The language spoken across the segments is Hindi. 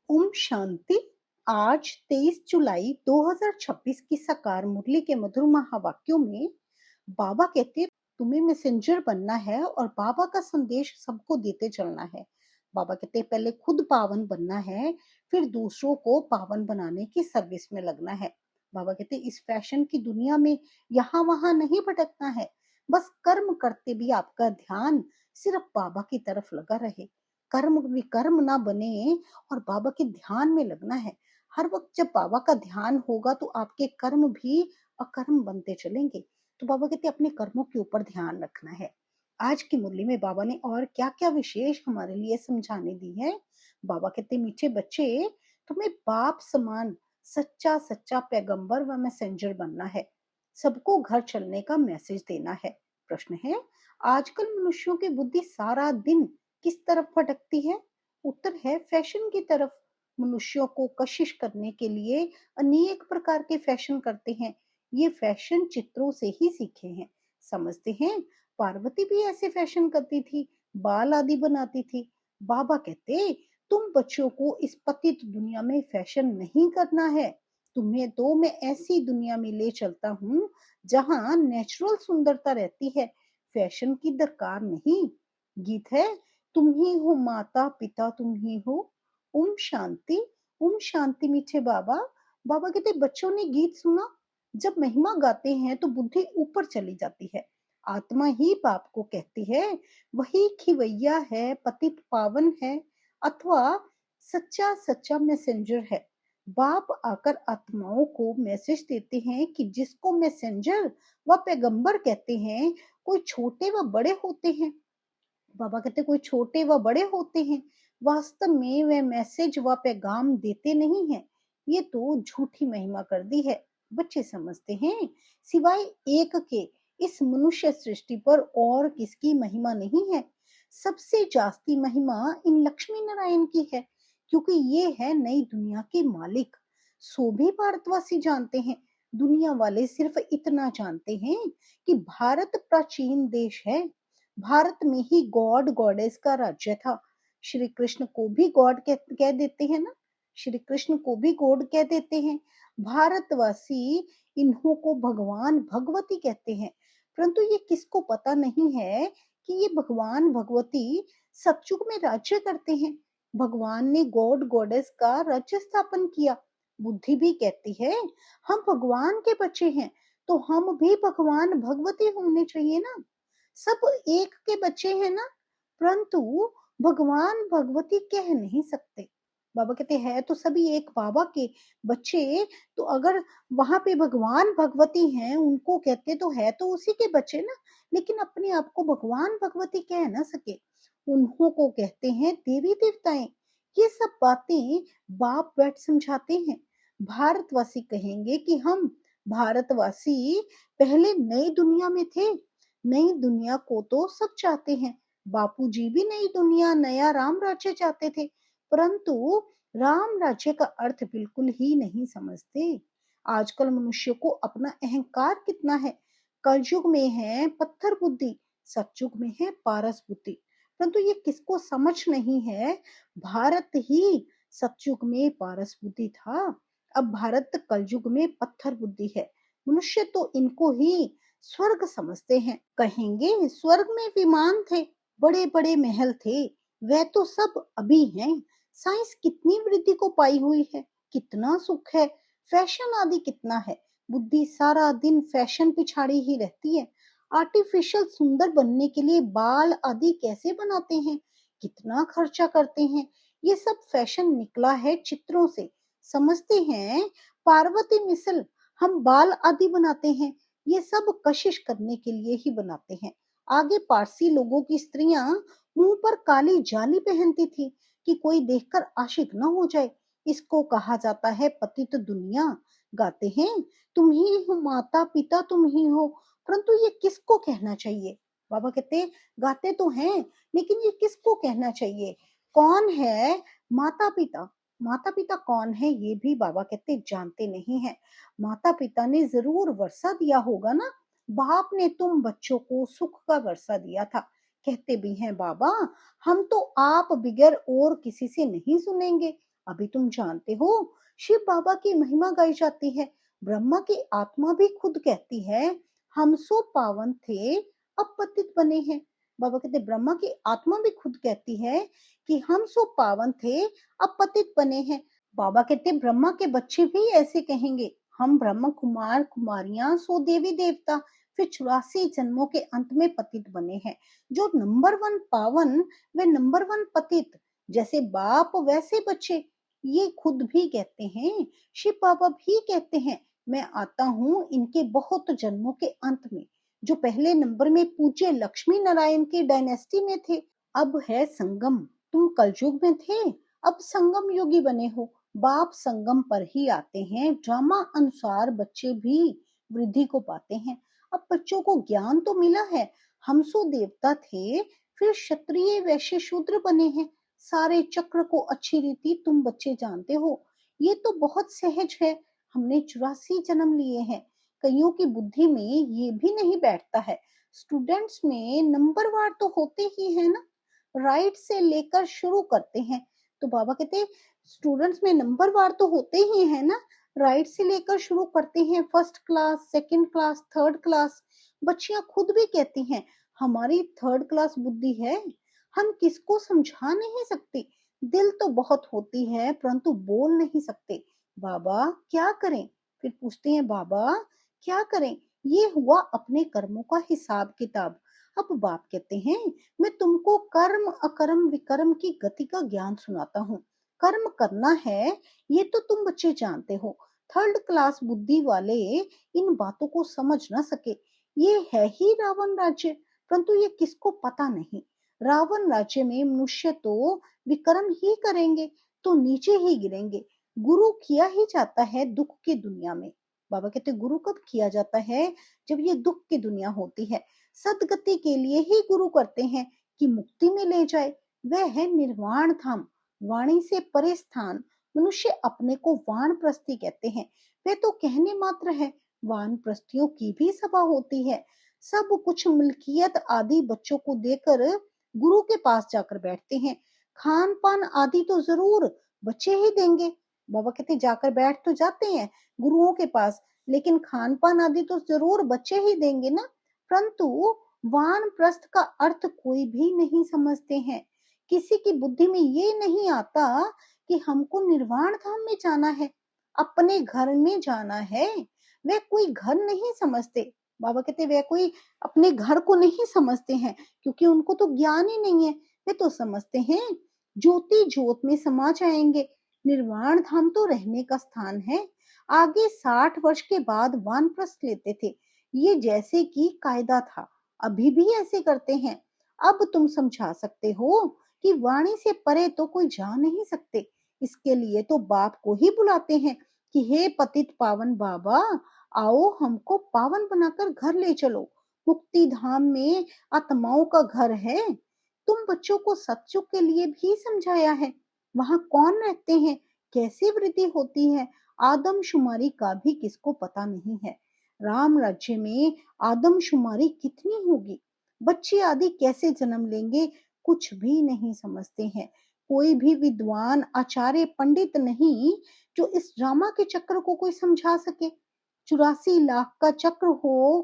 ओम शांति। आज 23 जुलाई 2026 की साकार मुरली के मधुर महावाक्यों में बाबा कहते तुम्हें मैसेंजर बनना है और बाबा का संदेश सबको देते चलना है। बाबा कहते पहले खुद पावन बनना है, फिर दूसरों को पावन बनाने की सर्विस में लगना है। बाबा कहते इस फैशन की दुनिया में यहाँ वहां नहीं भटकना है, बस कर्म करते भी आपका ध्यान सिर्फ बाबा की तरफ लगा रहे। कर्म विकर्म ना बने और बाबा के ध्यान में लगना है। हर वक्त जब बाबा का ध्यान होगा तो आपके कर्म भी अकर्म बनते चलेंगे। तो बाबा कहते अपने कर्मों के ऊपर ध्यान रखना है। आज की मुरली में बाबा ने और क्या क्या विशेष हमारे लिए समझाने दी है। बाबा कहते मीठे बच्चे, तुम्हें बाप समान सच्चा सच्चा पैगंबर व मैसेंजर बनना है, सबको घर चलने का मैसेज देना है। प्रश्न है, आजकल मनुष्यों की बुद्धि सारा दिन किस तरफ भटकती है? उत्तर है फैशन की तरफ। मनुष्यों को कशिश करने के लिए अनेक प्रकार के फैशन करते हैं। ये फैशन चित्रों से ही सीखे हैं। समझते हैं पार्वती भी ऐसे फैशन करती थी, बाल आदि बनाती थी। बाबा कहते तुम बच्चों को इस पतित दुनिया में फैशन नहीं करना है। तुम्हें तो मैं ऐसी दुनिया में ले चलता हूँ जहाँ नेचुरल सुंदरता रहती है, फैशन की दरकार नहीं। गीत है, तुम ही हो माता पिता तुम ही हो। ओम शांति। ओम शांति मीठे बाबा। बाबा कहते बच्चों ने गीत सुना, जब महिमा गाते हैं तो बुद्धि ऊपर चली जाती है। आत्मा ही बाप को कहती है, वही खिवैया है, पतित पावन है, अथवा सच्चा सच्चा मैसेंजर है। बाप आकर आत्माओं को मैसेज देते हैं कि जिसको मैसेंजर व पैगंबर कहते हैं, कोई छोटे व बड़े होते हैं। बाबा कहते कोई छोटे व बड़े होते हैं, वास्तव में वे मैसेज व पैगाम देते नहीं हैं। ये तो झूठी महिमा कर दी है। बच्चे समझते हैं सिवाय एक के इस मनुष्य सृष्टि पर और किसकी महिमा नहीं है। सबसे जास्ती महिमा इन लक्ष्मी नारायण की है, क्योंकि ये है नई दुनिया के मालिक। सो भी भारतवासी जानते हैं, दुनिया वाले सिर्फ इतना जानते हैं कि भारत प्राचीन देश है। भारत में ही गॉड गॉडेस का राज्य था। श्री कृष्ण को भी गॉड कह देते हैं ना, श्री कृष्ण को भी गॉड कह देते हैं। भारतवासी इन्हों को भगवान भगवती कहते हैं, परंतु ये किसको पता नहीं है कि ये भगवान भगवती सतयुग में राज्य करते हैं। भगवान ने गॉड गॉडेस का राज्य स्थापन किया। बुद्धि भी कहती है हम भगवान के बच्चे हैं, तो हम भी भगवान भगवती होने चाहिए ना। सब एक के बच्चे हैं ना, परंतु भगवान भगवती कह नहीं सकते। बाबा कहते हैं तो सभी एक बाबा के बच्चे, तो अगर वहां पे भगवान भगवती हैं उनको कहते तो है तो उसी के बच्चे ना, लेकिन अपने आप को भगवान भगवती कह ना सके, उन्हों को कहते हैं देवी देवताएं। ये सब बातें बाप बैठ समझाते हैं। भारतवासी कहेंगे कि हम भारतवासी पहले नई दुनिया में थे। नई दुनिया को तो सब चाहते हैं। बापूजी भी नई दुनिया नया राम राज्य चाहते थे, परंतु राम राज्य का अर्थ बिल्कुल ही नहीं समझते। आजकल मनुष्य को अपना अहंकार कितना है। कलयुग में है पत्थर बुद्धि, सतयुग में है पारस बुद्धि, परंतु ये किसको समझ नहीं है। भारत ही सतयुग में पारस बुद्धि था, अब भारत कलयुग में पत्थर बुद्धि है। मनुष्य तो इनको ही स्वर्ग समझते हैं। कहेंगे स्वर्ग में विमान थे, बड़े बड़े महल थे, वह तो सब अभी हैं। साइंस कितनी वृद्धि को पाई हुई है, कितना सुख है, फैशन आदि कितना है। बुद्धि सारा दिन फैशन पिछाड़ी ही रहती है। आर्टिफिशियल सुंदर बनने के लिए बाल आदि कैसे बनाते हैं, कितना खर्चा करते हैं। ये सब फैशन निकला है चित्रों से। समझते हैं पार्वती मिसल हम बाल आदि बनाते हैं, ये सब कशिश करने के लिए ही बनाते हैं। आगे पारसी लोगों की स्त्रियां मुंह पर काली जाली पहनती थी कि कोई देखकर आशिक न हो जाए। इसको कहा जाता है पतित दुनिया। गाते हैं तुम ही हो माता पिता तुम ही हो, परंतु ये किसको कहना चाहिए। बाबा कहते गाते तो हैं, लेकिन ये किसको कहना चाहिए। कौन है माता पिता। माता पिता कौन है ये भी बाबा कहते जानते नहीं है। माता पिता ने जरूर वर्षा दिया होगा ना, बाप ने तुम बच्चों को सुख का वर्षा दिया था। कहते भी हैं बाबा हम तो आप बिगैर और किसी से नहीं सुनेंगे, अभी तुम जानते हो, शिव बाबा की महिमा गाई जाती है। ब्रह्मा की आत्मा भी खुद कहती है, हम सो पावन थे, अब पतित बने हैं। बाबा कहते ब्रह्मा की आत्मा भी खुद कहती है कि हम सो पावन थे, अब पतित बने हैं। बाबा कहते ब्रह्मा के बच्चे भी ऐसे कहेंगे, हम ब्रह्म कुमार कुमारियां सो देवी देवता, फिर 84 जन्मों के अंत में पतित बने हैं। जो नंबर 1 पावन, वे नंबर 1 पतित। जैसे बाप वैसे बच्चे, ये खुद भी कहते हैं। शिव बाबा भी कहते हैं, मैं आता हूँ इनके बहुत जन्मों के अंत में। जो पहले नंबर में पूज्य लक्ष्मी नारायण की डायनेस्टी में थे, अब है संगम। तुम कलयुग में थे, अब संगम योगी बने हो। बाप संगम पर ही आते हैं, ड्रामा अनुसार बच्चे भी वृद्धि को पाते हैं। अब बच्चों को ज्ञान तो मिला है, हम सो देवता थे, फिर क्षत्रिय वैश्य शूद्र बने हैं। सारे चक्र को अच्छी रीति तुम बच्चे जानते हो। ये तो बहुत सहज है, हमने 84 जन्म लिए हैं। कईयों की बुद्धि में ये भी नहीं बैठता है। स्टूडेंट्स में नंबरवार तो होते ही है ना, राइट से लेकर शुरू करते हैं। तो बाबा कहते हैं स्टूडेंट्स में नंबरवार तो होते ही है ना, राइट से लेकर शुरू करते हैं, first class, second class, third class. बच्चियां खुद भी कहती हैं, हमारी थर्ड क्लास बुद्धि है, हम किसको समझा नहीं सकते। दिल तो बहुत होती है परंतु बोल नहीं सकते। बाबा क्या करें? फिर पूछते हैं, बाबा क्या करें? ये हुआ अपने कर्मों का हिसाब किताब। अब बाप कहते हैं, मैं तुमको कर्म अकर्म विकर्म की गति का ज्ञान सुनाता हूँ। कर्म करना है, ये तो तुम बच्चे जानते हो। थर्ड क्लास बुद्धि वाले इन बातों को समझ ना सके। ये है ही रावण राज्य, परंतु ये किसको पता नहीं। रावण राज्य में मनुष्य तो विकर्म ही करेंगे तो नीचे ही गिरेंगे। गुरु किया ही जाता है दुख की दुनिया में। बाबा कहते गुरु कब किया जाता है? जब ये दुख की दुनिया होती है। सदगति के लिए ही गुरु करते हैं कि मुक्ति में ले जाए। वह है निर्वाण धाम, वाणी से परे स्थान। मनुष्य अपने को वानप्रस्थी कहते हैं। वे तो कहने मात्र है, वानप्रस्थियों की भी सभा होती है। सब कुछ मिल्कियत आदि बच्चों को देकर गुरु के पास जाकर बैठते हैं। खान पान आदि तो जरूर बच्चे ही देंगे। बाबा कहते जाकर बैठ तो जाते हैं गुरुओं के पास, लेकिन खान पान आदि तो जरूर बच्चे ही देंगे ना। परंतु वानप्रस्थ का अर्थ कोई भी नहीं समझते हैं। किसी की बुद्धि में ये नहीं आता कि हमको निर्वाण धाम में जाना है, अपने घर में जाना है। वे कोई घर नहीं समझते। बाबा कहते वे कोई अपने घर को नहीं समझते हैं, क्योंकि उनको तो ज्ञान ही नहीं है। वे तो समझते हैं ज्योति ज्योत में समा जाएंगे। निर्वाण धाम तो रहने का स्थान है। आगे 60 वर्ष के बाद वानप्रस्थ लेते थे, ये जैसे कि कायदा था। अभी भी ऐसे करते हैं। अब तुम समझा सकते हो कि वाणी से परे तो कोई जा नहीं सकते। इसके लिए तो बाप को ही बुलाते हैं कि हे पतित पावन बाबा, आओ हमको पावन बनाकर घर ले चलो। मुक्ति धाम में आत्माओं का घर है। तुम बच्चों को सत्युग के लिए भी समझाया है। वहां कौन रहते हैं, कैसी वृद्धि होती है, आदमशुमारी का भी किसको पता नहीं है। राम राज्य में आदमशुमारी कितनी होगी, बच्चे आदि कैसे जन्म लेंगे, कुछ भी नहीं समझते हैं। कोई भी विद्वान आचार्य पंडित नहीं जो इस ड्रामा के चक्र को कोई समझा सके। 84 लाख का चक्र हो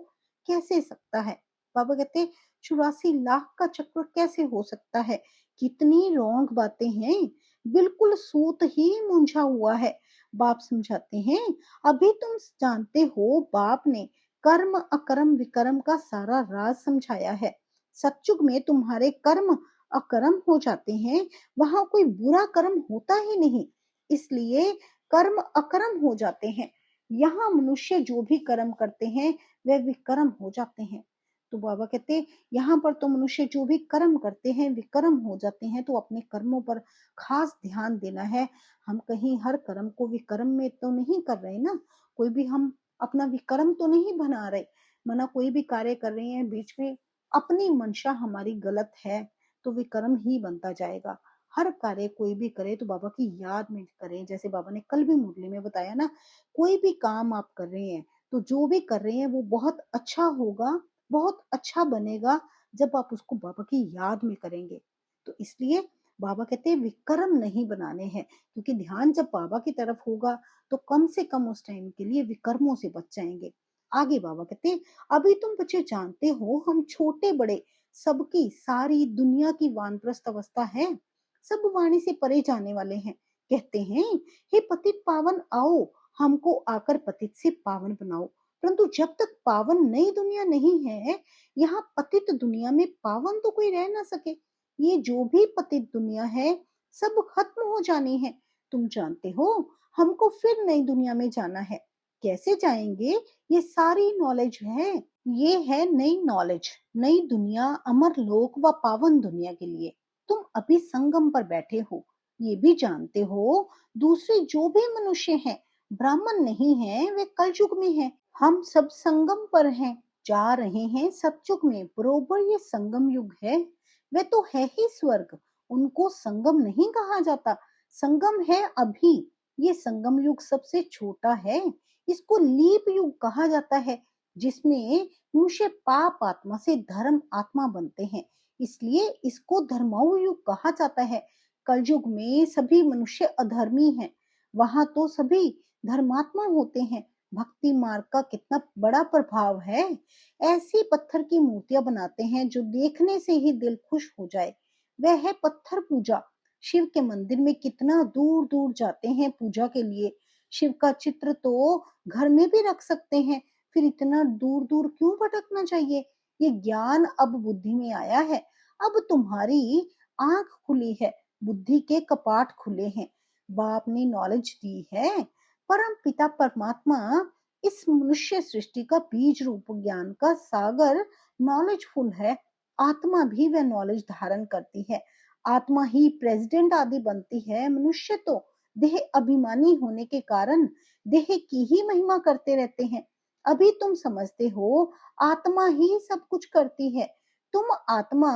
कैसे सकता है? बाबा कहते 84 लाख का चक्र कैसे हो सकता है? कितनी रॉन्ग बातें हैं, बिल्कुल सूत ही मूंझा हुआ है। बाप समझाते हैं, अभी तुम जानते हो बाप ने कर्म अकर्म विकर्म का सारा राज समझाया है। सतयुग में तुम्हारे कर्म अकर्म हो जाते हैं, वहां कोई बुरा कर्म होता ही नहीं, इसलिए कर्म अकर्म हो जाते हैं। यहाँ मनुष्य जो भी कर्म करते हैं वह विकर्म हो जाते हैं। तो बाबा कहते यहाँ पर तो मनुष्य जो भी कर्म करते हैं विकर्म हो जाते हैं, तो अपने कर्मों पर खास ध्यान देना है। हम कहीं हर कर्म को विकर्म में तो नहीं कर रहे ना, कोई भी हम अपना विकर्म तो नहीं बना रहे। मना कोई भी कार्य कर रहे हैं बीच में अपनी मंशा हमारी गलत है तो विकर्म ही बनता जाएगा। हर कार्य कोई भी करे तो बाबा की याद में करें। जैसे बाबा ने कल भी मुरली में बताया ना, कोई भी काम आप कर रहे हैं तो जो भी कर रहे हैं वो बहुत अच्छा होगा, बहुत अच्छा बनेगा जब आप उसको बाबा की याद में करेंगे। तो इसलिए बाबा कहते हैं विक्रम नहीं बनाने हैं, क्योंकि ध्यान जब बाबा की तरफ होगा तो कम से कम उस टाइम के लिए विकर्मों से बच जाएंगे। आगे बाबा कहते हैं, अभी तुम बच्चे जानते हो हम छोटे बड़े सबकी सारी दुनिया की वानप्रस्थ अवस्था है, सब वाणी से परे जाने वाले हैं। कहते हैं, हे पतित पावन आओ, हमको आकर पतित से पावन बनाओ। परंतु जब तक पावन नई दुनिया नहीं है, यहाँ पतित दुनिया में पावन तो कोई रह ना सके। ये जो भी पतित दुनिया है सब खत्म हो जानी है। तुम जानते हो हमको फिर नई दुनिया में जाना है। कैसे जाएंगे, ये सारी नॉलेज है। ये है नई नॉलेज, नई दुनिया, अमर लोक व पावन दुनिया के लिए। तुम अभी संगम पर बैठे हो, ये भी जानते हो दूसरे जो भी मनुष्य हैं ब्राह्मण नहीं है, वे कलयुग में हैं। हम सब संगम पर हैं, जा रहे हैं सतयुग में। बरोबर ये संगम युग है। वे तो है ही स्वर्ग, उनको संगम नहीं कहा जाता। संगम है अभी, ये संगम युग सबसे छोटा है। इसको लीप युग कहा जाता है, जिसमें मनुष्य पाप आत्मा से धर्म आत्मा बनते हैं, इसलिए इसको धर्माऊ युग कहा जाता है। कलयुग में सभी मनुष्य अधर्मी हैं, वहां तो सभी धर्मात्मा होते हैं। भक्ति मार्ग का कितना बड़ा प्रभाव है। ऐसी पत्थर की मूर्तियां बनाते हैं जो देखने से ही दिल खुश हो जाए। वह है पत्थर पूजा। शिव के मंदिर में कितना दूर दूर जाते हैं पूजा के लिए। शिव का चित्र तो घर में भी रख सकते हैं, फिर इतना दूर दूर क्यों भटकना चाहिए। ये ज्ञान अब बुद्धि में आया है। अब तुम्हारी आंख खुली है, बुद्धि के कपाट खुले हैं। बाप ने नॉलेज दी है। परम पिता परमात्मा इस मनुष्य सृष्टि का बीज रूप ज्ञान का सागर नॉलेजफुल है। आत्मा भी वह नॉलेज धारण करती है। आत्मा ही प्रेसिडेंट आदि बनती है। मनुष्य तो देह अभिमानी होने के कारण देह की ही महिमा करते रहते हैं। अभी तुम समझते हो आत्मा ही सब कुछ करती है। तुम आत्मा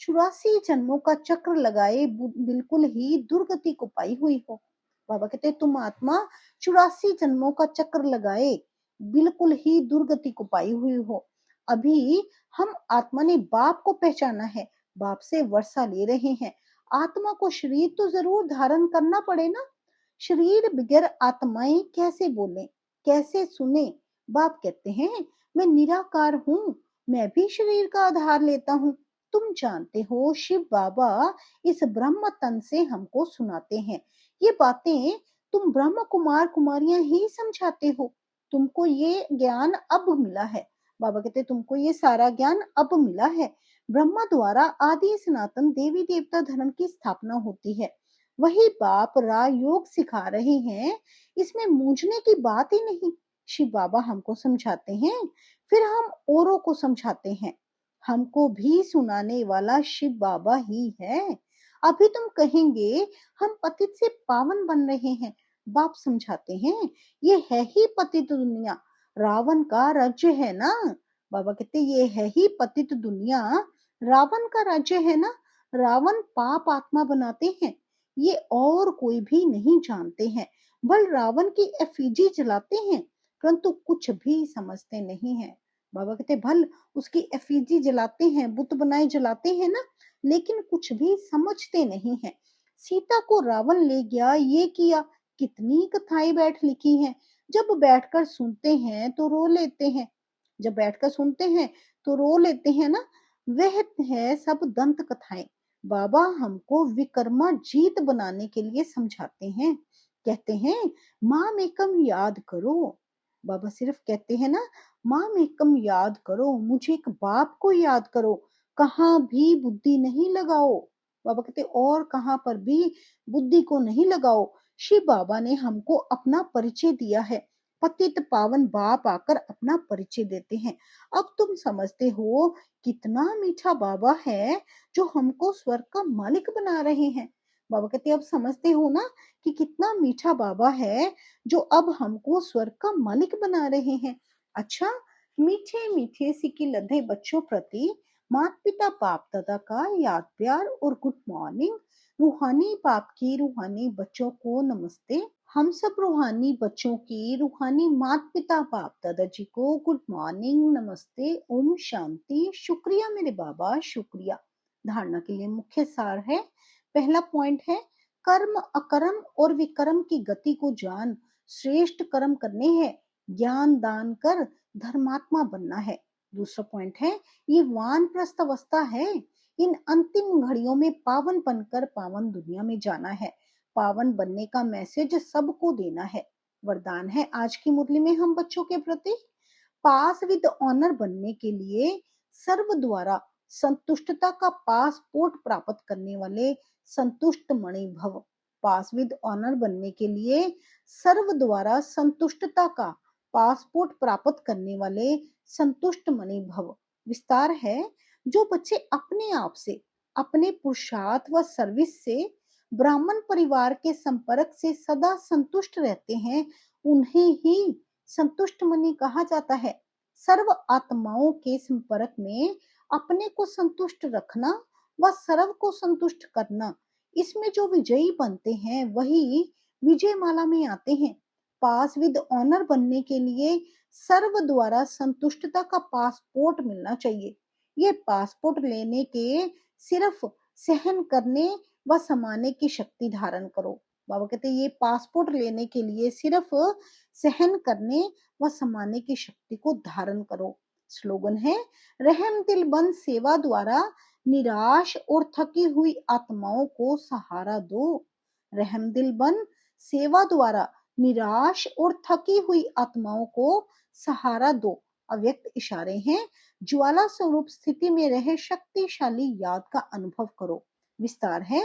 84 जन्मों का चक्र लगाए बिल्कुल ही दुर्गति को पाई हुई हो। बाबा कहते तुम आत्मा 84 जन्मों का चक्र लगाए बिल्कुल ही दुर्गति को पाई हुई हो। अभी हम आत्मा ने बाप को पहचाना है, बाप से वर्षा ले रहे हैं। आत्मा को शरीर तो जरूर धारण करना पड़े ना। शरीर बगैर आत्माएं कैसे बोले, कैसे सुने। बाप कहते हैं, मैं निराकार हूँ, मैं भी शरीर का आधार लेता हूँ। तुम जानते हो शिव बाबा इस ब्रह्म तन से हमको सुनाते हैं। ये बातें तुम ब्रह्म कुमार कुमारियां ही समझाते हो। तुमको ये ज्ञान अब मिला है। बाबा कहते तुमको ये सारा ज्ञान अब मिला है। ब्रह्मा द्वारा आदि सनातन देवी देवता धर्म की स्थापना होती है। वही बाप रायोग सिखा रहे हैं, इसमें मूझने की बात ही नहीं। शिव बाबा हमको समझाते हैं, फिर हम औरों को समझाते हैं। हमको भी सुनाने वाला शिव बाबा ही है। अभी तुम कहेंगे हम पतित से पावन बन रहे हैं। बाप समझाते हैं, ये है ही पतित दुनिया, रावण का राज्य है ना। बाबा कहते ये है ही पतित दुनिया, रावण का राज्य है ना। रावण पाप आत्मा बनाते हैं, ये और कोई भी नहीं जानते हैं। बल रावण की एफिजी जलाते हैं, परंतु कुछ भी समझते नहीं है। बाबा कहते भल उसकी एफिजी जलाते हैं, बुत बनाए जलाते हैं ना, लेकिन कुछ भी समझते नहीं है। सीता को रावण ले गया, ये किया, कितनी कथाएं बैठ लिखी हैं। जब बैठकर सुनते हैं तो रो लेते हैं, जब बैठकर सुनते हैं तो रो लेते हैं ना। वह है सब दंत कथाएं। बाबा हमको विकर्मा जीत बनाने के लिए समझाते हैं। कहते हैं माम एकम याद करो। बाबा सिर्फ कहते हैं ना, माम एकम याद करो, मुझे एक बाप को याद करो, कहाँ भी बुद्धि नहीं लगाओ। बाबा कहते और कहाँ पर भी बुद्धि को नहीं लगाओ। शिव बाबा ने हमको अपना परिचय दिया है। पतित पावन बाप आकर अपना परिचय देते हैं। अब तुम समझते हो कितना मीठा बाबा है जो हमको स्वर्ग का मालिक बना रहे हैं। बाबा कहते अब समझते हो ना कि कितना मीठा बाबा है जो अब हमको स्वर्ग का मालिक बना रहे हैं। अच्छा, मीठे मीठे सिक्के लधे बच्चों प्रति माता पिता बाप दादा का याद प्यार और गुड मॉर्निंग। रूहानी बाप की रूहानी बच्चों को नमस्ते। हम सब रूहानी बच्चों की रूहानी माता पिता बाप दादाजी को गुड मॉर्निंग, नमस्ते, ओम शांति। शुक्रिया मेरे बाबा, शुक्रिया। धारणा के लिए मुख्य सार है, पहला पॉइंट है, कर्म अकर्म और विकर्म की गति को जान, श्रेष्ठ कर्म करने हैं, ज्ञान दान कर धर्मात्मा बनना है। दूसरा पॉइंट है, ये वानप्रस्थ अवस्था है, इन अंतिम घड़ियों में पावन बनकर पावन दुनिया में जाना है। पावन बनने का मैसेज सबको देना है। वरदान है आज की मुरली में हम बच्चों के प्रति, पास विद ऑनर बनने के लिए सर्व द्वारा संतुष्टता का पासपोर्ट प्राप्त करने वाले संतुष्ट मणि भव। पास विद ऑनर बनने के लिए सर्व द्वारा संतुष्टता का पासपोर्ट प्राप्त करने वाले संतुष्ट मणि भव। विस्तार है, जो बच्चे अपने आप से, अपने पुरुषार्थ व सर्विस से ब्राह्मण परिवार के संपर्क से सदा संतुष्ट रहते हैं, उन्हें ही संतुष्ट मणि कहा जाता है। सर्व आत्माओं के संपर्क में अपने को संतुष्ट रखना व सर्व को संतुष्ट करना, इसमें जो विजयी बनते हैं वही विजय माला में आते हैं। पास विद ऑनर बनने के लिए सर्व द्वारा संतुष्टता का पासपोर्ट मिलना चाहिए। ये पासपोर्ट लेने के सिर्फ सहन करने व समाने की शक्ति धारण करो। बाबा कहते हैं ये पासपोर्ट लेने के लिए सिर्फ सहन करने व समाने की शक्ति को धारण करो। स्लोगन है, रहम दिल बन सेवा द्वारा निराश और थकी हुई आत्माओं को सहारा दो। रहम दिल बन सेवा द्वारा निराश और थकी हुई आत्माओं को सहारा दो। अव्यक्त इशारे हैं, ज्वाला स्वरूप स्थिति में रहे शक्तिशाली याद का अनुभव करो। विस्तार है,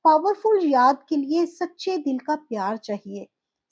पावरफुल याद के लिए सच्चे दिल का प्यार चाहिए।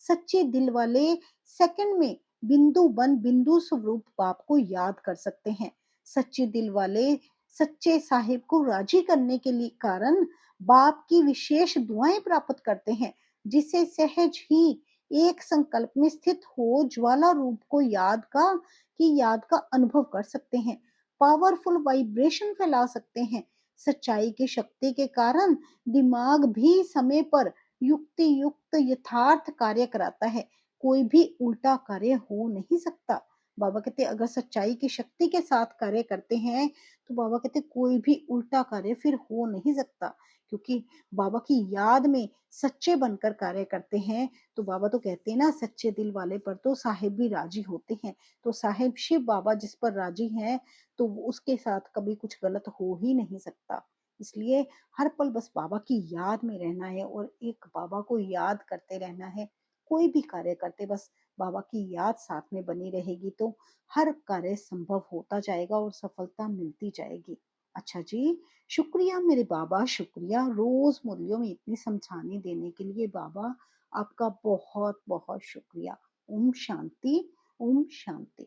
सच्चे दिल वाले सेकंड में बिंदु बन बिंदु स्वरूप बाप को याद कर सकते हैं। सच्चे दिल वाले सच्चे साहिब को राजी करने के लिए कारण बाप की विशेष दुआएं प्राप्त करते हैं, जिसे सहज ही एक संकल्प में स्थित हो ज्वाला रूप को याद का अनुभव कर सकते हैं। पावरफुल वाइब्रेशन फैला सकते हैं। सच्चाई की शक्ति के कारण दिमाग भी समय पर युक्ति युक्त यथार्थ कार्य कराता है। कोई भी उल्टा कार्य हो नहीं सकता। बाबा कहते अगर सच्चाई की शक्ति के साथ कार्य करते हैं तो बाबा कहते कोई भी उल्टा कार्य फिर हो नहीं सकता, क्योंकि बाबा की याद में सच्चे बनकर कार्य करते हैं। तो बाबा तो कहते हैं ना, सच्चे दिल वाले पर तो साहिब भी राजी होते हैं। तो साहिब शिव बाबा जिस पर राजी हैं तो उसके साथ कभी कुछ गलत हो ही नहीं सकता। इसलिए हर पल बस बाबा की याद में रहना है और एक बाबा को याद करते रहना है। कोई भी कार्य करते बस बाबा की याद साथ में बनी रहेगी तो हर कार्य संभव होता जाएगा और सफलता मिलती जाएगी। अच्छा जी, शुक्रिया मेरे बाबा, शुक्रिया रोज मुरलियों में इतनी समझाने देने के लिए। बाबा आपका बहुत बहुत शुक्रिया। ओम शांति, ओम शांति।